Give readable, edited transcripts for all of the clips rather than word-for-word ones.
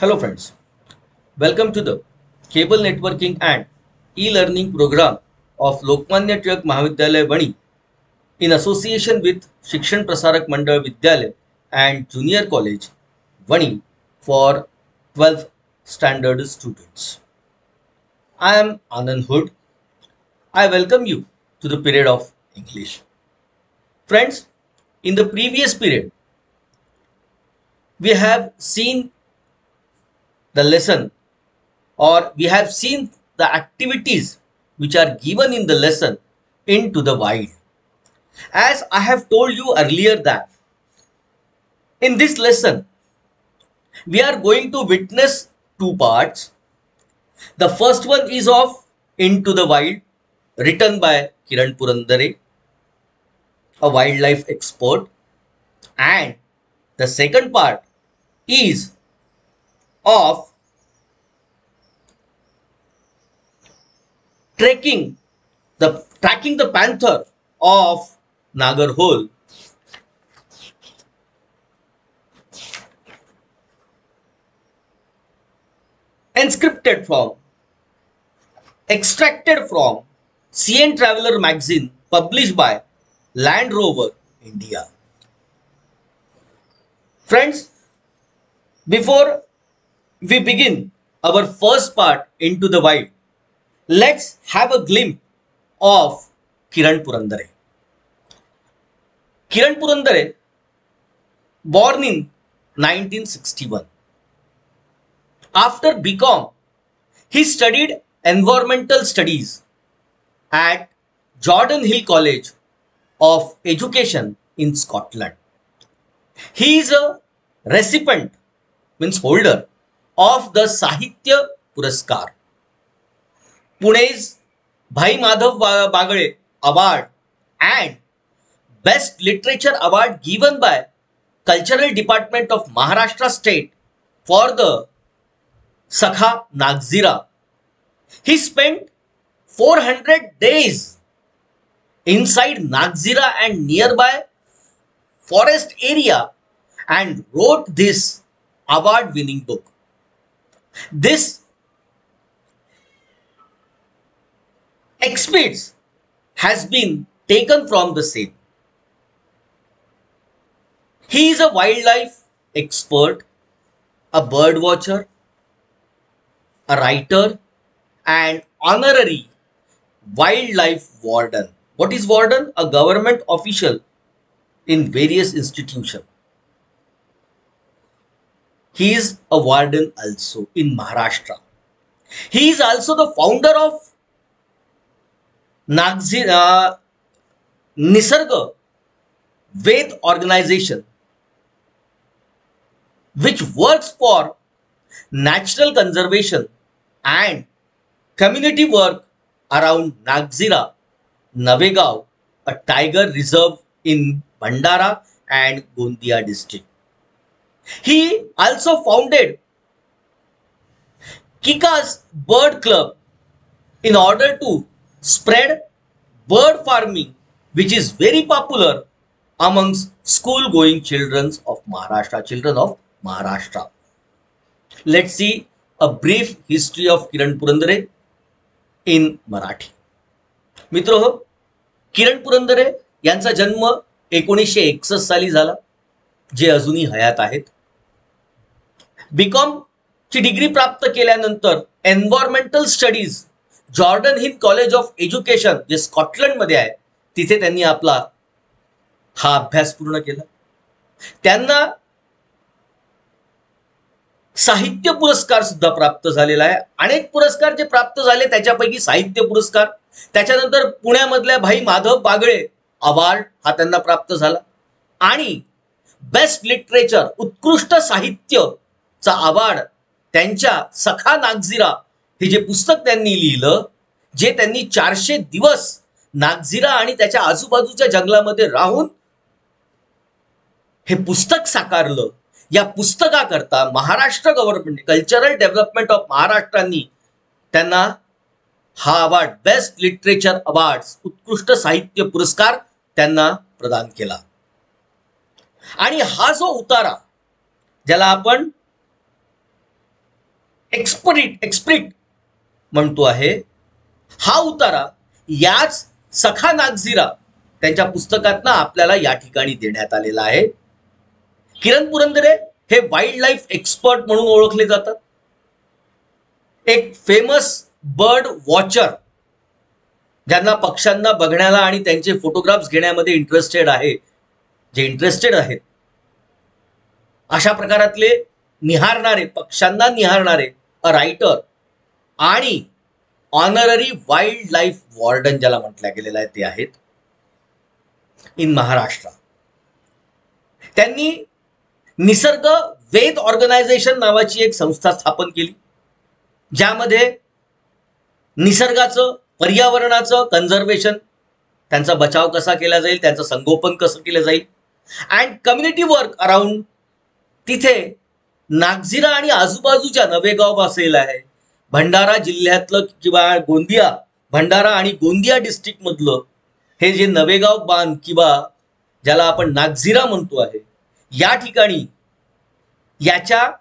Hello friends, welcome to the Cable Networking and E-Learning program of Lokmanya Tilak Mahavidyalaya Vani in association with Shikshan Prasarak Mandal Vidyalaya and Junior College Vani for 12th standard students. I am Anand Hood. I welcome you to the period of English. Friends, in the previous period, we have seen the lesson or we have seen the activities which are given in the lesson into the wild. As I have told you earlier that in this lesson, we are going to witness two parts. The first one is of Into the Wild, written by Kiran Purandare, a wildlife expert. And the second part is of Tracking the Panther of Nagarhole. Extracted from CN Traveler magazine published by Land Rover India. Friends, before we begin our first part Into the Wild, let's have a glimpse of Kiran Purandare. Kiran Purandare, born in 1961. After BCom, he studied environmental studies at Jordan Hill College of Education in Scotland. He is a recipient, means holder, of the Sahitya Puraskar, Pune's Bhai Madhav Bagale Award and Best Literature Award given by Cultural Department of Maharashtra State for the Sakha Nagzira. He spent 400 days inside Nagzira and nearby forest area and wrote this award-winning book. This excerpt has been taken from the same. He is a wildlife expert, a bird watcher, a writer, and honorary wildlife warden. What is warden? A government official in various institutions. He is a warden also in Maharashtra. He is also the founder of Nisarga Ved organization, which works for natural conservation and community work around Nagzira, Navegaon, a tiger reserve in Bhandara and Gondia district. He also founded Kika's Bird Club in order to spread bird farming, which is very popular amongst school-going children of Maharashtra. Let's see a brief history of Kiran Purandare in Marathi. मित्रहो, किरण पुरंदरे यांचा जन्म 1961 साली झाला, जे अजूनही हयात आहेत. BCom ची degree प्राप्त केल्यानंतर environmental studies Jordan hill college of education, जे स्कॉटलंड मध्ये आहे, तिथे त्यांनी आपला हा अभ्यास पूर्ण केला. त्यांना साहित्य पुरस्कार सुद्धा प्राप्त झालेला आहे. अनेक पुरस्कार जे प्राप्त झाले त्याच्यापैकी साहित्य पुरस्कार, त्याच्यानंतर पुण्यामधल्या भाई माधव बागळे अवॉर्ड हा त्यांना प्राप्त झाला आणि बेस्ट लिटरेचर उत्कृष्ट साहित्यचा अवॉर्ड त्यांच्या सखा नागझिरा हे जे पुस्तक त्यांनी लिहिलं, जे त्यांनी 400 दिवस नागझिरा आणि त्याच्या आजूबाजूच्या जंगलामध्ये राहून हे पुस्तक साकारलं. या पुस्तकाकरता Maharashtra government cultural development of महाराष्ट्रांनी त्यांना हा अवॉर्ड बेस्ट लिटरेचर अवॉर्ड उत्कृष्ट साहित्य पुरस्कार त्यांना प्रदान केला. आणि हा जो उतारा ज्याला आपण एक्सप्रिट म्हणतो आहे. हा उतारा याच सखा नागझिरा त्यांच्या पुस्तकातनं आपल्याला या ठिकाणी देण्यात आलेला आहे. किरण पुरंदरे हे वाईल्ड लाईफ एक्सपर्ट म्हणून ओळखले जातात. एक फेमस बर्ड वॉचर, ज्यांना पक्ष्यांना बघण्याला आणि त्यांचे फोटोग्राफ्स घेण्यामध्ये इंटरेस्टेड आहेत, अशा प्रकारातले निहारणारे, पक्ष्यांना निहारणारे अ रायटर आणि ऑनररी वाईल्ड लाईफ वॉर्डन ज्याला म्हटलं गेलेलं आहे ते आहेत इन महाराष्ट्र. त्यांनी निसर्ग वेद ऑर्गनायझेशन नावाची एक संस्था स्थापन केली, ज्यामध्ये निसर्गाचं, पर्यावरणाचं कन्झर्वेशन, त्यांचा बचाव कसा केला जाईल, त्यांचं संगोपन कसं केलं जाईल, अँड कम्युनिटी वर्क अराउंड. तिथे नागझिरा आणि आजूबाजूच्या नवेगाव असेल आहे, भंडारा जिल्ह्यातलं किंवा भंडारा आणि गोंदिया डिस्ट्रिक्ट मधलं हे जे नवेगाव बांध किंवा ज्याला आपण नागझिरा म्हणतो आहे, या ठिकाणी याच्या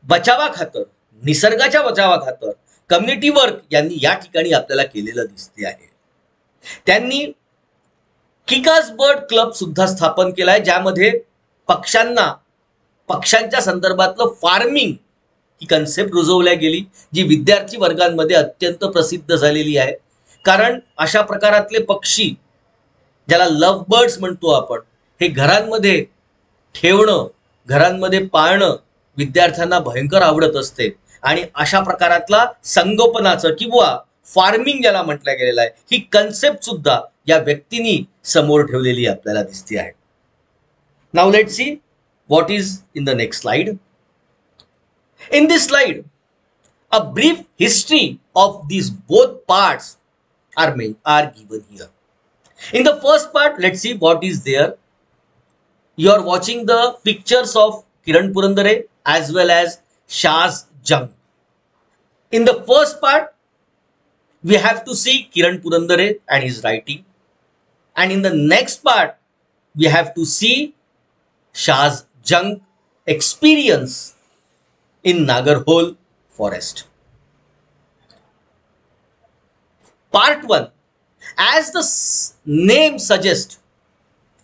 बचावाखातर, निसर्गाच्या बचावाखातर कम्युनिटी वर्क यांनी या ठिकाणी आपल्याला केलेलं दिसते आहे. त्यांनी किकास बर्ड क्लब सुद्धा स्थापन केलाय, ज्यामध्ये पक्ष्यांच्या संदर्भातलं फार्मिंग ही कन्सेप्ट रुजवल्या गेली, जी विद्यार्थी वर्गांमध्ये अत्यंत प्रसिद्ध झालेली आहे. कारण अशा प्रकारातले पक्षी, ज्याला लव्ह बर्ड्स म्हणतो आपण, हे घरांमध्ये ठेवणं, घरांमध्ये पाळणं विद्यार्थ्यांना भयंकर आवडत असते. आणि अशा प्रकारातला संगोपनाचं किंवा फार्मिंग ज्याला म्हटलं गेलेलं आहे, ही कन्सेप्ट सुद्धा या व्यक्तींनी समोर ठेवलेली आपल्याला दिसते आहे. Now let's see what is in the next slide. In this slide, a brief history of these both parts are given here. In the first part, let's see what is there. You are watching the pictures of Kiran Purandare as well as Shaz Jung. In the first part, we have to see Kiran Purandare and his writing, and in the next part, we have to see Shaz Jung experience in Nagarhole forest. Part 1, as the name suggests,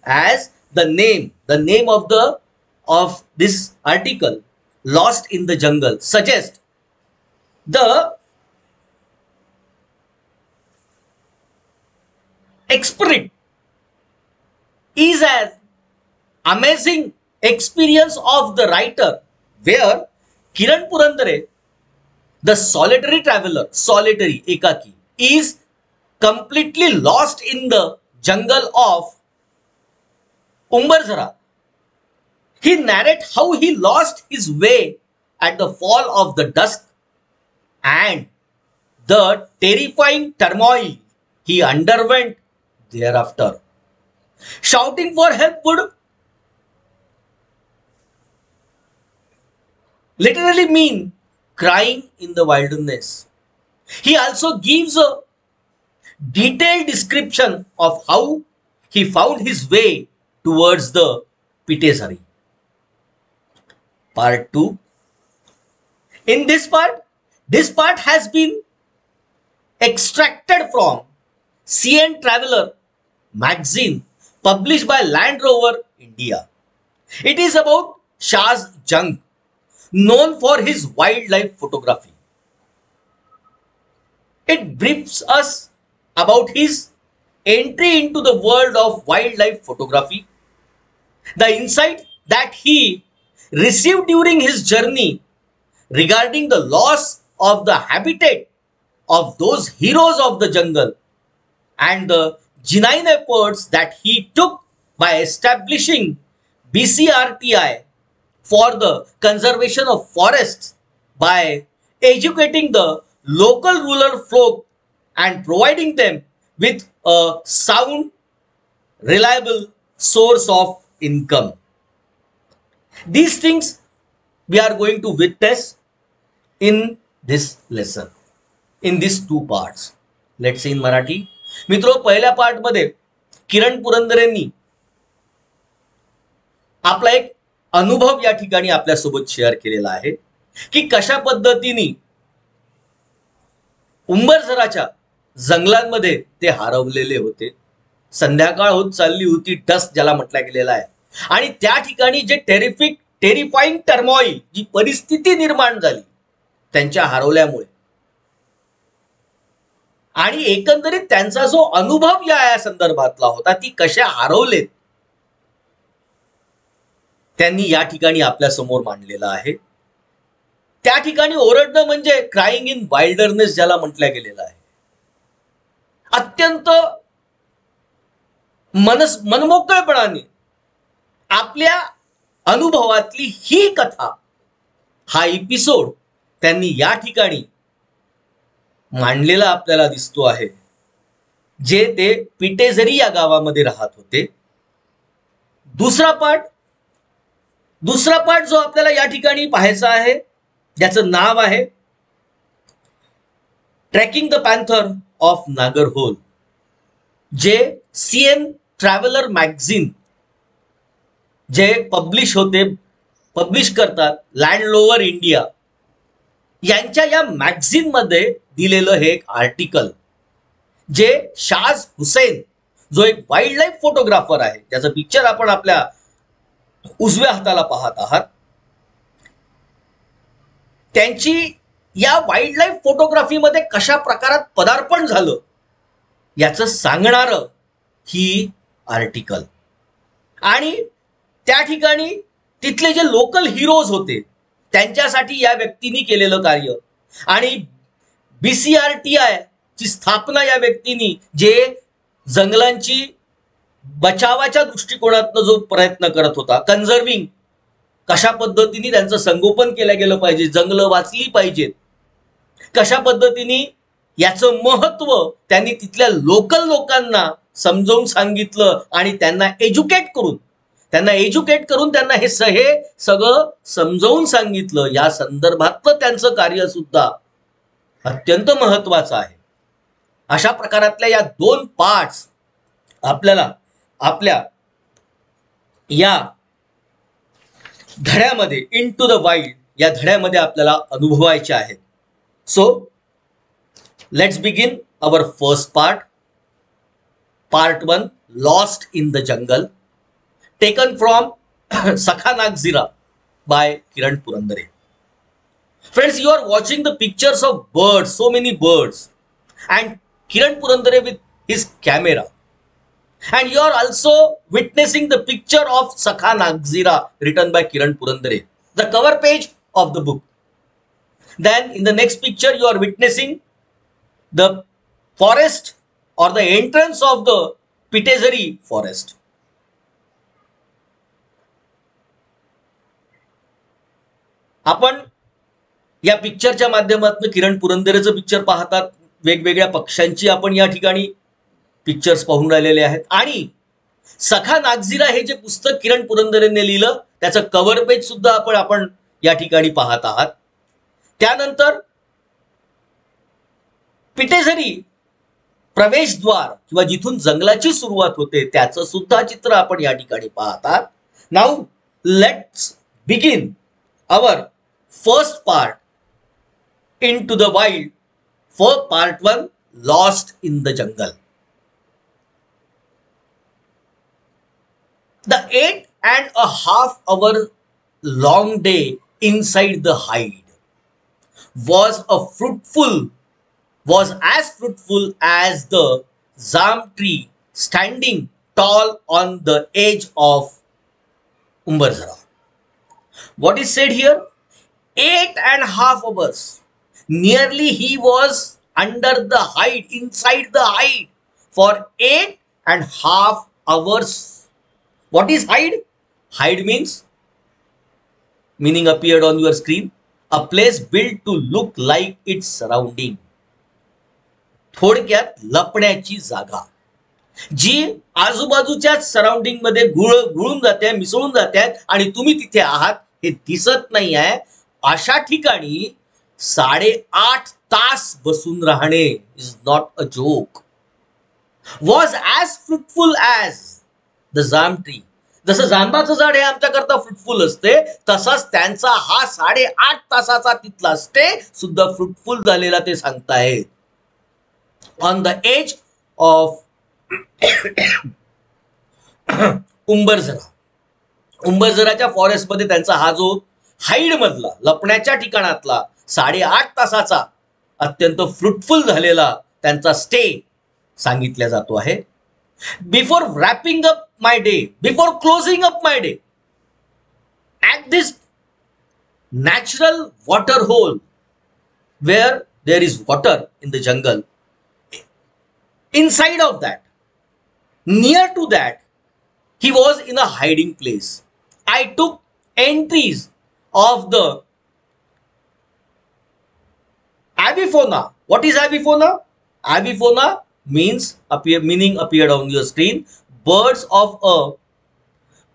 as the name of this article, Lost in the Jungle, suggests the experience is as amazing experience of the writer, where Kiran Purandare, the solitary traveler, ekaki, is completely lost in the jungle of Umbarzara. He narrates how he lost his way at the fall of the dusk and the terrifying turmoil he underwent thereafter. Shouting for help would literally mean crying in the wilderness. He also gives a detailed description of how he found his way towards the Pitesari. Part 2. In this part has been extracted from CN Traveller magazine published by Land Rover India. It is about Shaz Jung, known for his wildlife photography. It briefs us about his entry into the world of wildlife photography, the insight that he received during his journey regarding the loss of the habitat of those heroes of the jungle, and the genuine efforts that he took by establishing BCRTI for the conservation of forests by educating the local rural folk and providing them with a sound, reliable source of income. These things we are going to witness in this lesson, in these two parts. Let's see in Marathi. मित्रो, पहिल्या part मध्ये किरण पुरंदरेंनी आपला एक अनुभव या ठिकाणी आपल्यासोबत share केलेला आहे. की कशा पद्धतीने उंबरझराच्या जंगलांमध्ये ते हरवलेले होते. संध्याकाळ होत चालली होती, डस्ट ज्याला म्हटलं गेलेला आहे, आणि त्या ठिकाणी जे टेरिफाईंग टर्मॉइल, जी परिस्थिती निर्माण झाली त्यांच्या हरवल्यामुळे, आणि एकंदरीत त्यांचा जो अनुभव या संदर्भातला होता, ती कशा हरवलेत, त्यांनी या ठिकाणी आपल्या समोर मांडलेला आहे. त्या ठिकाणी ओरडणं म्हणजे क्राईंग इन वाइल्डरनेस ज्याला म्हटलं गेलेलं आहे. अत्यंत मनमोकळेपणाने आपल्या अनुभवातली ही कथा, हा एपिसोड त्यांनी या ठिकाणी मांडलेला आपल्याला दिसतो आहे, जे ते पिटेझरी या गावामध्ये राहत होते. दुसरा पार्ट जो आपल्याला या ठिकाणी पाहायचा आहे, ज्याचं नाव आहे trekking the panther of Nagarhole, जे CN ट्रॅव्हलर मॅगझिन जे पब्लिश करतात, लँडलोवर इंडिया यांच्या या मॅगझिन मध्ये दिलेलं हे एक आर्टिकल, जे शाज हुसेन जो एक वाईल्ड लाईफ फोटोग्राफर आहे, ज्याचं पिक्चर आपण आपल्या उजव्या हाताला पाहत आहात, त्यांची या वाईल्ड लाईफ फोटोग्राफीमध्ये कशा प्रकारात पदार्पण झालं याचं सांगणारं ही आर्टिकल. आणि त्या ठिकाणी तिथले जे लोकल हिरोज होते त्यांच्यासाठी या व्यक्तींनी केलेलं कार्य, आणि BCRTI ची स्थापना या व्यक्तींनी, जे जंगलांची बचावाच्या दृष्टिकोनातून जो प्रयत्न करत होता, कन्झर्विंग, कशा पद्धतीने त्यांचं संगोपन केलं गेलं पाहिजे, जंगलं वाचली पाहिजेत, कशा पद्धतीने याचं महत्व त्यांनी तिथल्या लोकल लोकांना समजावून सांगितलं, आणि त्यांना एज्युकेट करून त्यांना हे सगळं समजावून सांगितलं. या संदर्भातलं त्यांचं कार्य सुद्धा अत्यंत महत्वाचं आहे. अशा प्रकारातल्या या 2 पार्ट्स आपल्याला आपल्या या धड्यामध्ये, इन टू द वाईल्ड या धड्यामध्ये आपल्याला अनुभवायचे आहेत. So let's begin our first part 1, lost in the jungle, taken from Sakha Nagzira by Kiran Purandare. Friends, you are watching the pictures of birds, so many birds, and Kiran Purandare with his camera, and you are also witnessing the picture of Sakha Nagzira written by Kiran Purandare, the cover page of the book. Then in the next picture you are witnessing the forest or the entrance of the Pitezari forest. आपण या पिक्चरच्या माध्यमातून किरण पुरंदरेचं picture पाहतात, वेगवेगळ्या पक्ष्यांची आपण या ठिकाणी pictures पाहून राहिलेले आहेत, आणि सखा नागझिरा हे जे पुस्तक किरण पुरंदरेने लिहिलं त्याचं कव्हर पेज सुद्धा आपण या ठिकाणी पाहत आहात. त्यानंतर पिटेझरी प्रवेशद्वार किंवा जिथून जंगलाची सुरुवात होते त्याचं सुद्धा चित्र आपण या ठिकाणी पाहतात. Now let's begin our first part into the wild for part 1, lost in the jungle. The 8.5 hour long day inside the hide was as fruitful as the Zam tree standing tall on the edge of Umbarzara. What is said here? 8.5 hours. Nearly he was under the hide, inside the hide for 8.5 hours. What is hide? Hide meaning appeared on your screen. A place built to look like its surrounding. थोडक्यात लपण्याची जागा, जी आजूबाजूच्या surrounding मध्ये घुळून जाते, मिसळून जाते, आणि तुम्ही तिथे आहात हे दिसत नाही आहे, अशा ठिकाणी 8.5 तास बसून राहणे is not a joke. Was as fruitful as the jam tree. जसं जांबाचं झाड हे आमच्याकरता फ्रुटफुल असते, तसाच त्यांचा हा 8.5 तासाचा तिथला स्टे सुद्धा फ्रुटफुल झालेला ते सांगतायत. On the edge of Umbarzara. उंबरझराच्या फॉरेस्टमध्ये त्यांचा हा जो हाईड मधला लपण्याच्या ठिकाणातला 8.5 तासाचा अत्यंत फ्रुटफुल झालेला त्यांचा स्टे सांगितला जातो आहे. Before wrapping up my day, before closing up my day, at this natural water hole where there is water in the jungle, inside of that, near to that, he was in a hiding place. I took entries of the avifauna. What is avifauna? Avifauna means meaning appeared on your screen. Birds of a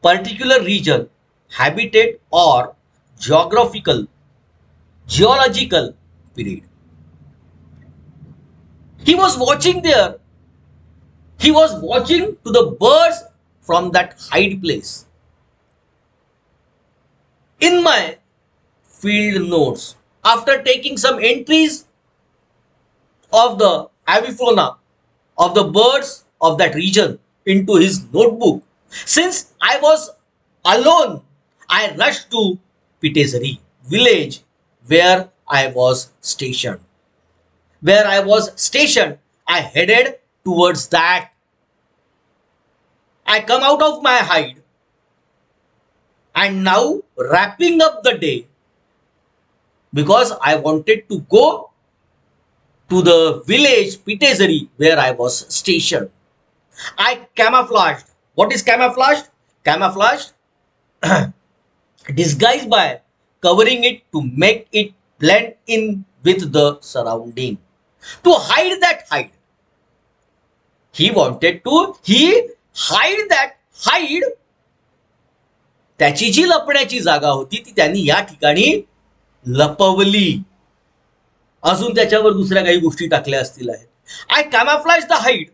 particular region, habitat or geological period. He was watching there. He was watching to the birds from that hide place. In my field notes, after taking some entries of the avifauna of the birds of that region into his notebook, since I was alone, I rushed to Pitezari village where I was stationed. I headed towards that. I come out of my hide and now wrapping up the day because I wanted to go to the village Pitezari where I was stationed. I camouflaged. What is camouflaged? Camouflaged disguised by covering it to make it blend in with the surrounding. To hide that hide. He wanted to hide that hide. त्याची जी लपण्याची जागा होती ती त्यांनी या ठिकाणी लपवली. अजून त्याच्यावर दुसऱ्या काही गोष्टी टाकल्या असतील आहेत. I camouflage the hide.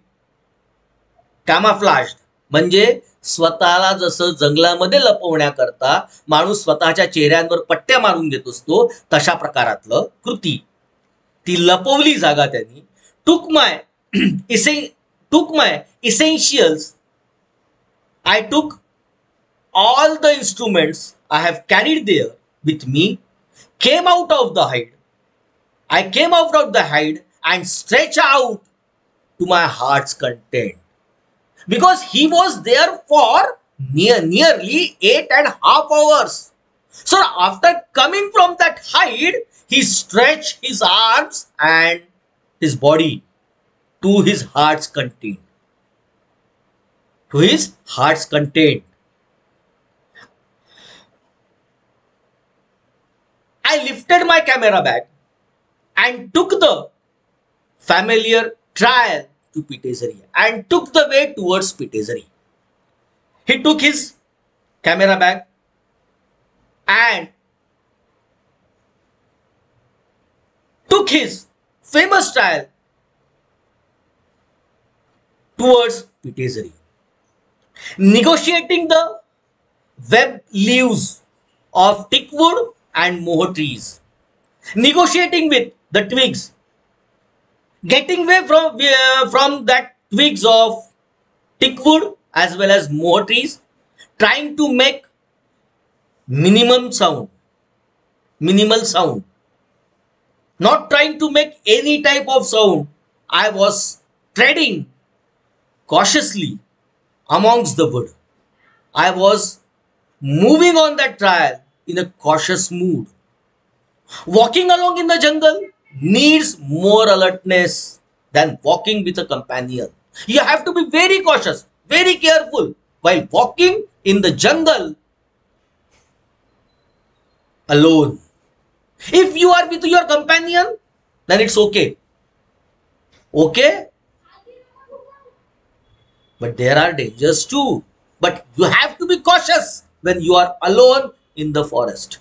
Camouflage म्हणजे स्वतःला जसं जंगलामध्ये लपवण्याकरता माणूस स्वतःच्या चेहऱ्यांवर पट्ट्या मारून घेत असतो तशा प्रकारातलं कृती. ती लपवली जागा त्यांनी. टूक माय इसेन्शियल्स. आय टूक all the instruments I have carried there with me, came out of the hide. I came out of the hide and stretched out to my heart's content. Because he was there for nearly 8.5 hours. So after coming from that hide, he stretched his arms and his body to his heart's content. To his heart's content. I lifted my camera bag and took the familiar trail to Pitezari and took the way towards Pitezari. He took his camera bag and took his famous trail towards Pitezari. Negotiating the web leaves of teakwood and moho trees, negotiating with the twigs, getting away from that twigs of teakwood as well as moho trees, trying to make minimal sound, not trying to make any type of sound. I was treading cautiously amongst the wood. I was moving on that trail in a cautious mood. Walking along in the jungle needs more alertness than walking with a companion. You have to be very cautious, very careful while walking in the jungle alone. If you are with your companion, then it's okay. Okay? But there are dangers too. But you have to be cautious when you are alone in the forest.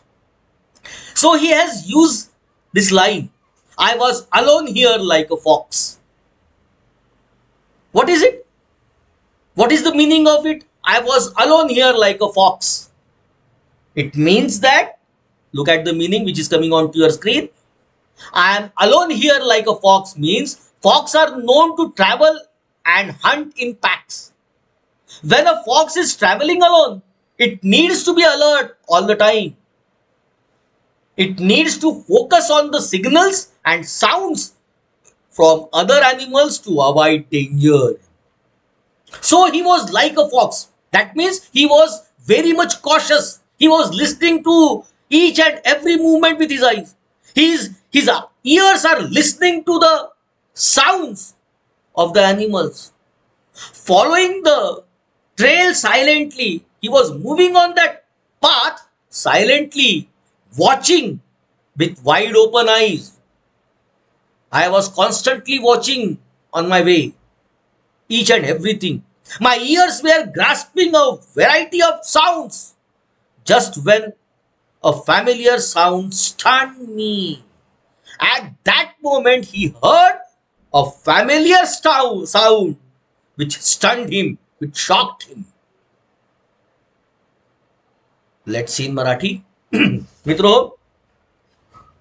So he has used this line. I was alone here like a fox. What is it? What is the meaning of it? I was alone here like a fox. It means that, look at the meaning which is coming onto your screen. I am alone here like a fox means fox are known to travel and hunt in packs. When a fox is traveling alone, it needs to be alert all the time. It needs to focus on the signals and sounds from other animals to avoid danger. So he was like a fox. That means he was very much cautious. He was listening to each and every movement with his eyes. His ears are listening to the sounds of the animals. Following the trail silently, he was moving on that path silently, watching with wide open eyes. I was constantly watching on my way, each and everything. My ears were grasping a variety of sounds. Just when a familiar sound stunned me. At that moment, he heard a familiar sound which stunned him, which shocked him. Let's see in Marathi. मित्रो,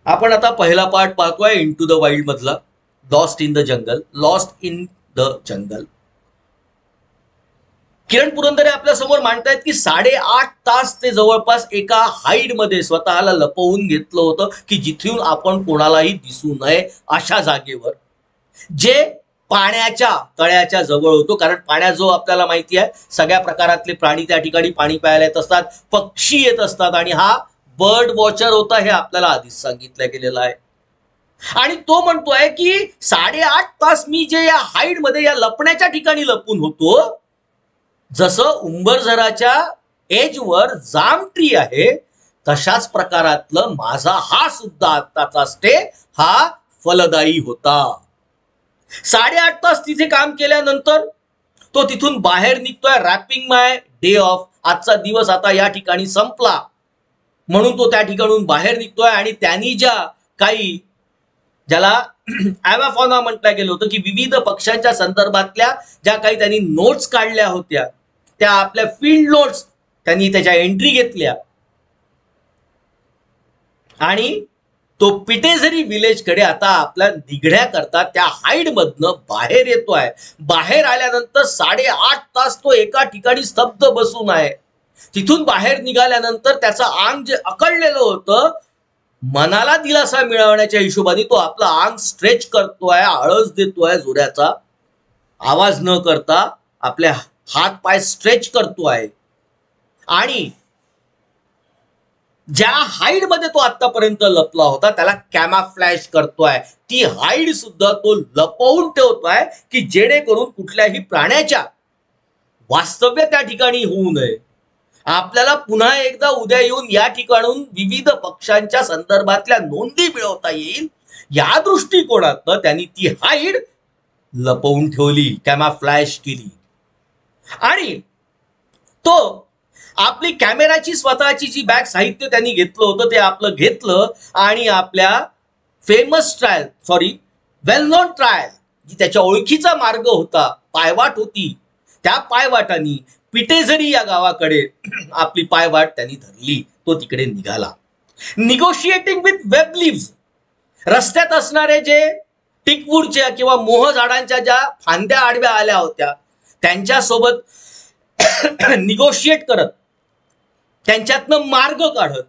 आपण आता पहिला part पाहतोय into the wild मधला, lost in the jungle. Lost in the jungle. Kiran Purandare आपल्या समोर मांडतायत की 8.5 तास ते जवळपास एका हाईड मध्ये स्वतःला लपवून घेतलं होतं की जिथून आपण कोणालाही दिसू नये अशा जागेवर, जे पाण्याच्या तळ्याच्या जवळ होतो. कारण पाण्यात जो आपल्याला माहिती आहे सगळ्या प्रकारातले प्राणी त्या ठिकाणी पाणी प्यायला येत असतात, पक्षी येत असतात आणि हा बर्ड वॉचर होता हे आपल्याला आधीच सांगितलं गेलेलं आहे. आणि तो म्हणतोय की 8.5 तास मी जे या हाईड मध्ये या लपण्याच्या ठिकाणी लपून होतो, जसं उंबरझराच्या एजवर जाम ट्री आहे तशाच प्रकारातलं माझा हा सुद्धा आत्ताचा स्टे हा फलदायी होता. 8.5 तास तिथे काम केल्यानंतर तो तिथून बाहेर निघतोय. Wrapping my day off. आजचा दिवस आता या ठिकाणी संपला म्हणून तो त्या ठिकाणून बाहेर निघतोय आणि त्यांनी ज्या काही, ज्याला ॲवाफॉना म्हटलं गेलं होतं की विविध पक्ष्यांच्या संदर्भातल्या ज्या काही त्यांनी नोट्स काढल्या होत्या, त्या आपल्या फील्ड नोट्स त्यांनी त्याच्या एंट्री घेतल्या आणि तो पिटेझरी विलेज कडे आता आपल्या निघण्या करता त्या हाईड मधनं बाहेर येतोय. बाहेर आल्यानंतर 8.5 तास तो एका ठिकाणी स्तब्ध बसून आहे. तिथून बाहेर निघाल्यानंतर त्याचं अंग जे अकळलेलं होतं, मनाला दिलासा मिळवण्याच्या हिशोबाने तो आपलं अंग स्ट्रेच करतोय, आळस देतोय जोराचा, आवाज न करता आपले हात पाय स्ट्रेच करतोय. आणि ज्या हाईड मध्ये तो आतापर्यंत लपला होता त्याला कॅमाफ्लॅश करतोय. ती हाईड सुद्धा तो लपवून ठेवतोय की जेणेकरून कुठल्याही प्राण्याच्या वास्तव्य त्या ठिकाणी होऊ नये. आपल्याला पुन्हा एकदा उद्या येऊन या ठिकाणून विविध पक्ष्यांच्या संदर्भातल्या नोंदी मिळवता येईल या दृष्टिकोनातनं त्यांनी ती हाईड लपवून ठेवली, कॅमाफ्लॅश केली. आणि तो आपली कॅमेराची स्वतःची जी बॅग साहित्य त्यांनी घेतलं होतं ते आपलं घेतलं आणि आपल्या फेमस ट्रायल, वेल नोन ट्रायल, जी त्याच्या ओळखीचा मार्ग होता, पायवाट होती, त्या पायवाटानी पिटेझरी या गावाकडे आपली पायवाट त्यांनी धरली. तो तिकडे निघाला. Negotiating with web lives. रस्त्यात असणारे जे टिकवूडच्या किंवा मोह झाडांच्या ज्या फांद्या आडव्या आल्या होत्या त्यांच्यासोबत निगोशिएट करत, त्यांच्यातनं मार्ग काढत,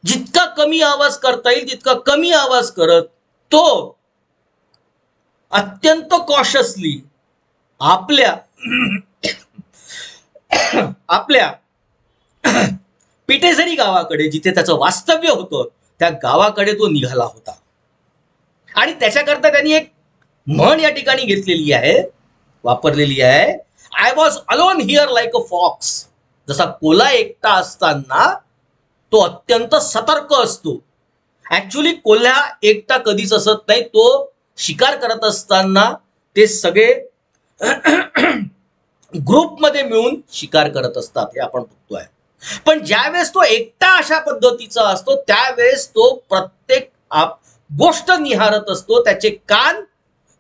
जितका कमी आवाज करता येईल तितका कमी आवाज करत तो अत्यंत कॉशसली आपल्या पिटेझरी गावाकडे, जिथे त्याचं वास्तव्य होतं त्या गावाकडे तो निघाला होता. आणि त्याच्याकरता त्यांनी एक म्हण या ठिकाणी घेतलेली आहे, वापरलेली आहे, I was alone here like a fox. जसा कोल्हा एकटा असताना तो अत्यंत सतर्क असतो. ऍक्च्युली कोल्हा एकटा कधीच असत नाही. तो शिकार करत असताना ते सगळे ग्रुपमध्ये मिळून शिकार करत असतात, हे आपण बघतोय. पण ज्यावेळेस तो एकटा अशा पद्धतीचा असतो त्यावेळेस तो प्रत्येक गोष्ट निहारत असतो. त्याचे कान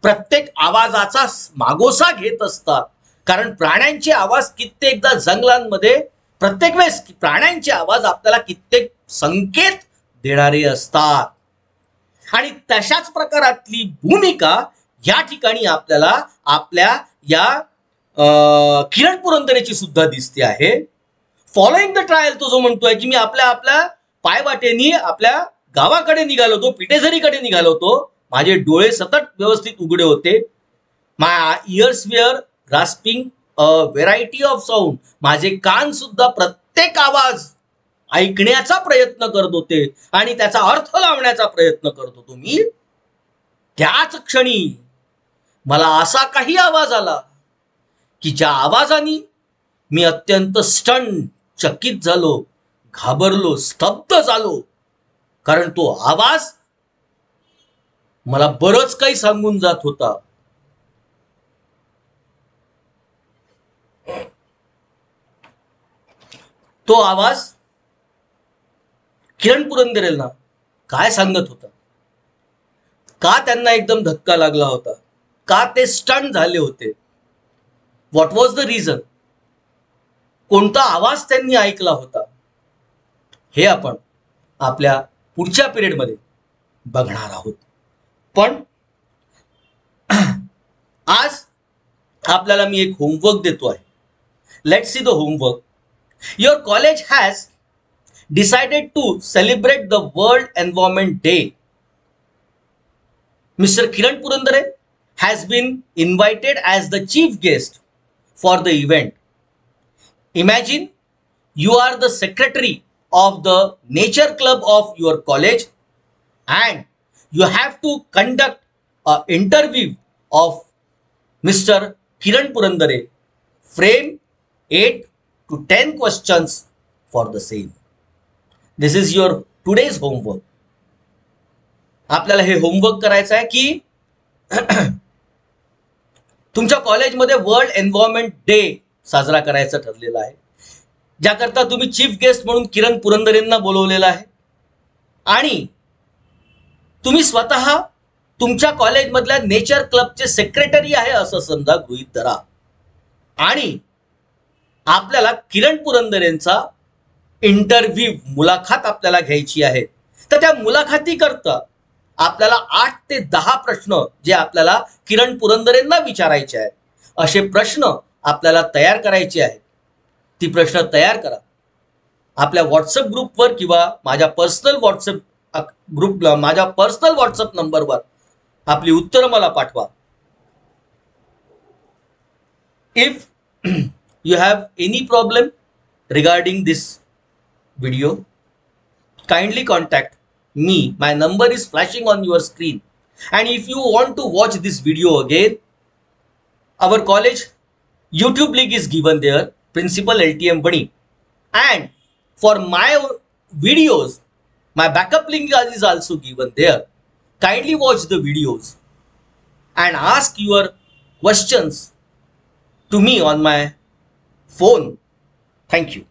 प्रत्येक आवाजाचा मागोसा घेत असतात. कारण प्राण्यांचे आवाज कित्येकदा जंगलांमध्ये प्रत्येक वेळेस प्राण्यांचे आवाज आपल्याला कित्येक संकेत देणारे असतात आणि तशाच प्रकारातली भूमिका या ठिकाणी आपल्याला आपल्या या किरण पुरंदरेची सुद्धा दिसते आहे. फॉलोइंग द ट्रायल तो जो म्हणतोय की मी आपल्या पायवाटेनी आपल्या गावाकडे निघालो होतो, पिटेझरीकडे निघालो होतो. माझे डोळे सतत व्यवस्थित उघडे होते. My ears were grasping a variety of sound. माझे कान सुद्धा प्रत्येक आवाज ऐकण्याचा प्रयत्न करत होते आणि त्याचा अर्थ लावण्याचा प्रयत्न करत होतो मी. त्याच क्षणी मला असा काही आवाज आला की ज्या आवाजाने मी अत्यंत चकित झालो, घाबरलो, स्तब्ध झालो. कारण तो आवाज मला बरंच काही सांगून जात होता. तो आवाज किरण पुरंदरेंना काय सांगत होता, का त्यांना एकदम धक्का लागला होता, का ते स्टन झाले होते, व्हॉट वॉज द रिझन, कोणता आवाज त्यांनी ऐकला होता, हे आपण आपल्या पुढच्या पिरियडमध्ये बघणार आहोत. पण आज आपल्याला मी एक होमवर्क देतो आहे. Let's see the homework. Your college has decided to celebrate the World Environment Day. Mr. Kiran Purandare has been invited as the chief guest for the event. Imagine you are the secretary of the nature club of your college and you have to conduct an interview of Mr. Kiran Purandare. Frame 8 to 10 questions for the same. This is your today's homework. आपल्याला हे homework करायचं आहे की तुमच्या कॉलेजमध्ये world environment day साजरा करायचा ठरलेला आहे, ज्याकरता तुम्ही चीफ गेस्ट म्हणून किरण पुरंदरेंना बोलवलेलं आहे आणि तुम्ही स्वतः तुमच्या कॉलेजमधल्या नेचर क्लबचे सेक्रेटरी आहे असं समजा गृहीत धरा आणि आपल्याला किरण पुरंदरेंचा इंटरव्ह्यू मुलाखत आपल्याला घ्यायची आहे. तर त्या मुलाखतीकरता आपल्याला 8 ते 10 प्रश्न जे आपल्याला किरण पुरंदरेंना विचारायचे आहेत असे प्रश्न आपल्याला तयार करायचे आहेत. ती प्रश्न तयार करा. आपल्या व्हॉट्सअप ग्रुपवर किंवा माझ्या पर्सनल व्हॉट्सअप नंबरवर आपली उत्तरं मला पाठवा. If you have any problem regarding this video, kindly contact me. My number is flashing on your screen. And if you want to watch this video again, our college YouTube link is given there, Principal LTM Bani. And for my videos, my backup link is also given there. Kindly watch the videos and ask your questions to me on my phone. Thank you.